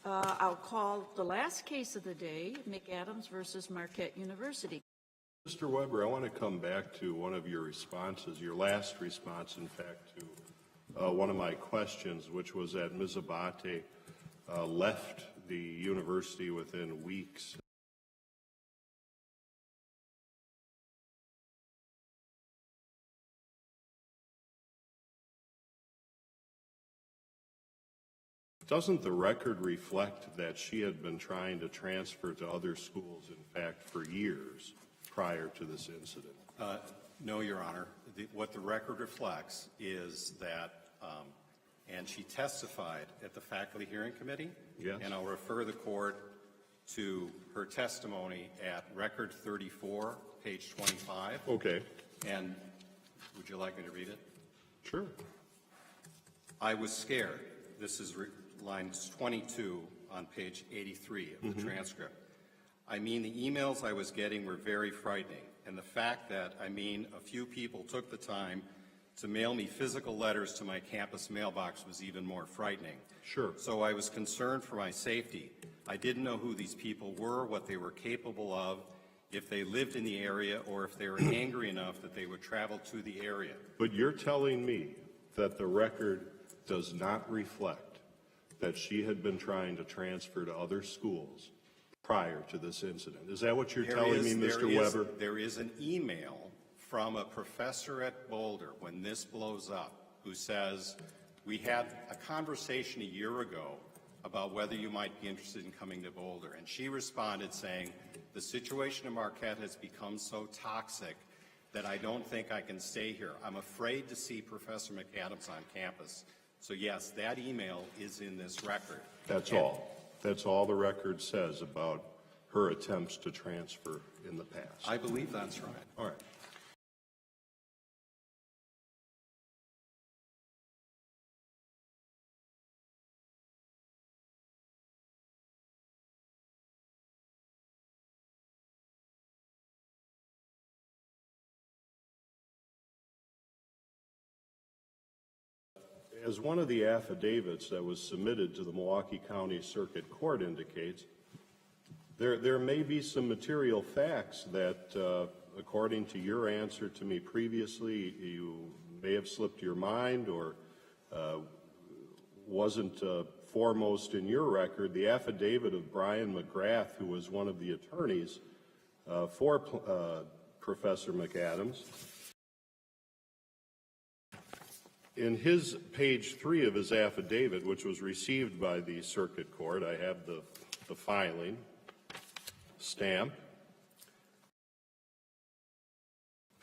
I'll call the last case of the day, McAdams versus Marquette University. Mr. Weber, I want to come back to one of your responses, your last response, in fact, to one of my questions, which was that Ms. Abbate left the university within weeks. Doesn't the record reflect that she had been trying to transfer to other schools, in fact, for years prior to this incident? No, Your Honor. What the record reflects is that, and she testified at the faculty hearing committee, yes. And I'll refer the court to her testimony at record 34, page 25. Okay. And would you like me to read it? Sure. I was scared. This is lines 22 on page 83 of the transcript. I mean, the emails I was getting were very frightening, and the fact that, a few people took the time to mail me physical letters to my campus mailbox was even more frightening. Sure. So I was concerned for my safety. I didn't know who these people were, what they were capable of, if they lived in the area, or if they were angry enough that they would travel to the area. But you're telling me that the record does not reflect that she had been trying to transfer to other schools prior to this incident. Is that what you're telling me, Mr. Weber? There is an email from a professor at Boulder when this blows up who says, we had a conversation a year ago about whether you might be interested in coming to Boulder. And she responded saying, the situation in Marquette has become so toxic that I don't think I can stay here. I'm afraid to see Professor McAdams on campus. So yes, that email is in this record. That's all. That's all the record says about her attempts to transfer in the past. I believe that's right. All right. As one of the affidavits that was submitted to the Milwaukee County Circuit Court indicates, there may be some material facts that, according to your answer to me previously, you may have slipped your mind or wasn't foremost in your record. The affidavit of Brian McGrath, who was one of the attorneys for Professor McAdams, in his page 3 of his affidavit, which was received by the circuit court, I have the filing stamp.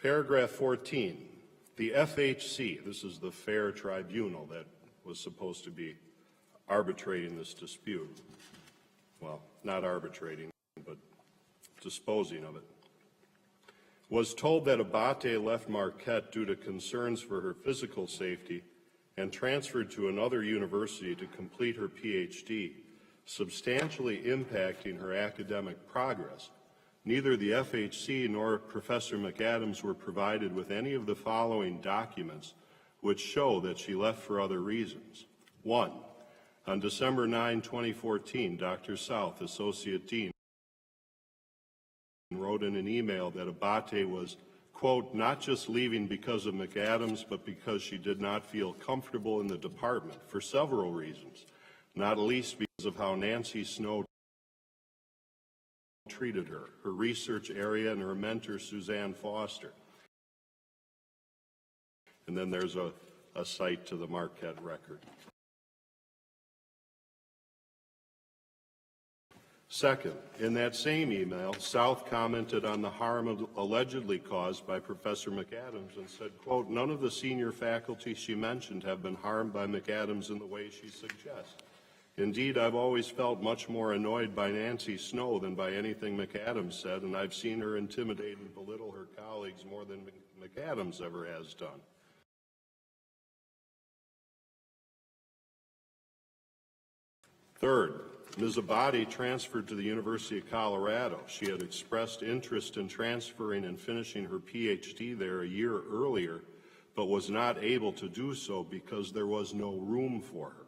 Paragraph 14, the FHC, this is the fair tribunal that was supposed to be arbitrating this dispute. Well, not arbitrating, but disposing of it. Was told that Abbate left Marquette due to concerns for her physical safety and transferred to another university to complete her PhD, substantially impacting her academic progress. Neither the FHC nor Professor McAdams were provided with any of the following documents which show that she left for other reasons. 1. On December 9, 2014, Dr. South, Associate Dean, wrote in an email that Abbate was, quote, not just leaving because of McAdams, but because she did not feel comfortable in the department for several reasons, not least because of how Nancy Snow treated her, her research area, and her mentor, Suzanne Foster. And then there's a cite to the Marquette record. Second, in that same email, South commented on the harm allegedly caused by Professor McAdams and said, quote, none of the senior faculty she mentioned have been harmed by McAdams in the way she suggests. Indeed, I've always felt much more annoyed by Nancy Snow than by anything McAdams said, and I've seen her intimidate and belittle her colleagues more than McAdams ever has done. Third, Ms. Abbate transferred to the University of Colorado. She had expressed interest in transferring and finishing her PhD there a year earlier, but was not able to do so because there was no room for her.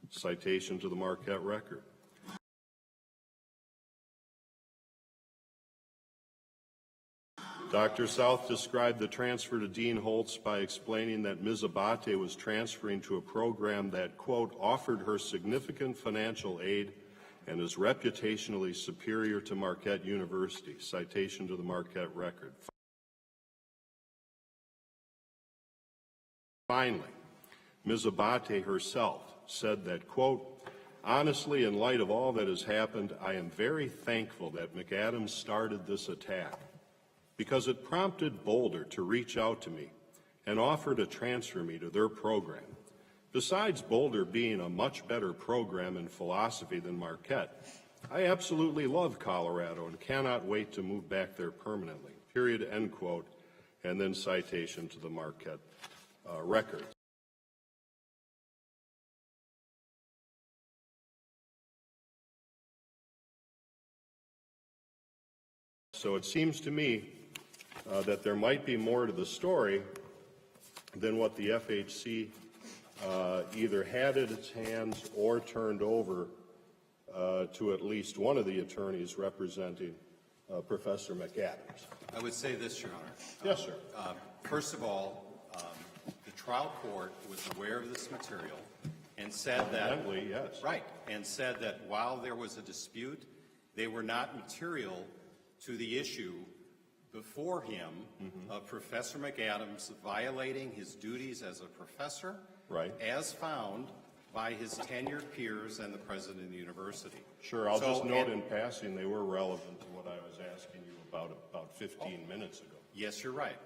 Citation to the Marquette record. Dr. South described the transfer to Dean Holtz by explaining that Ms. Abbate was transferring to a program that, quote, offered her significant financial aid and is reputationally superior to Marquette University. Citation to the Marquette record. Finally, Ms. Abbate herself said that, quote, honestly, in light of all that has happened, I am very thankful that McAdams started this attack because it prompted Boulder to reach out to me and offer to transfer me to their program. Besides Boulder being a much better program in philosophy than Marquette, I absolutely love Colorado and cannot wait to move back there permanently, period, end quote, and then citation to the Marquette record. So it seems to me that there might be more to the story than what the FHC either had at its hands or turned over to at least one of the attorneys representing Professor McAdams. I would say this, Your Honor. Yes, sir. First of all, the trial court was aware of this material and said that, Evidently, yes. right, and said that while there was a dispute, they were not material to the issue before him of Professor McAdams violating his duties as a professor, right, as found by his tenured peers and the president of the university. Sure, I'll just note in passing they were relevant to what I was asking you about 15 minutes ago. Yes, you're right.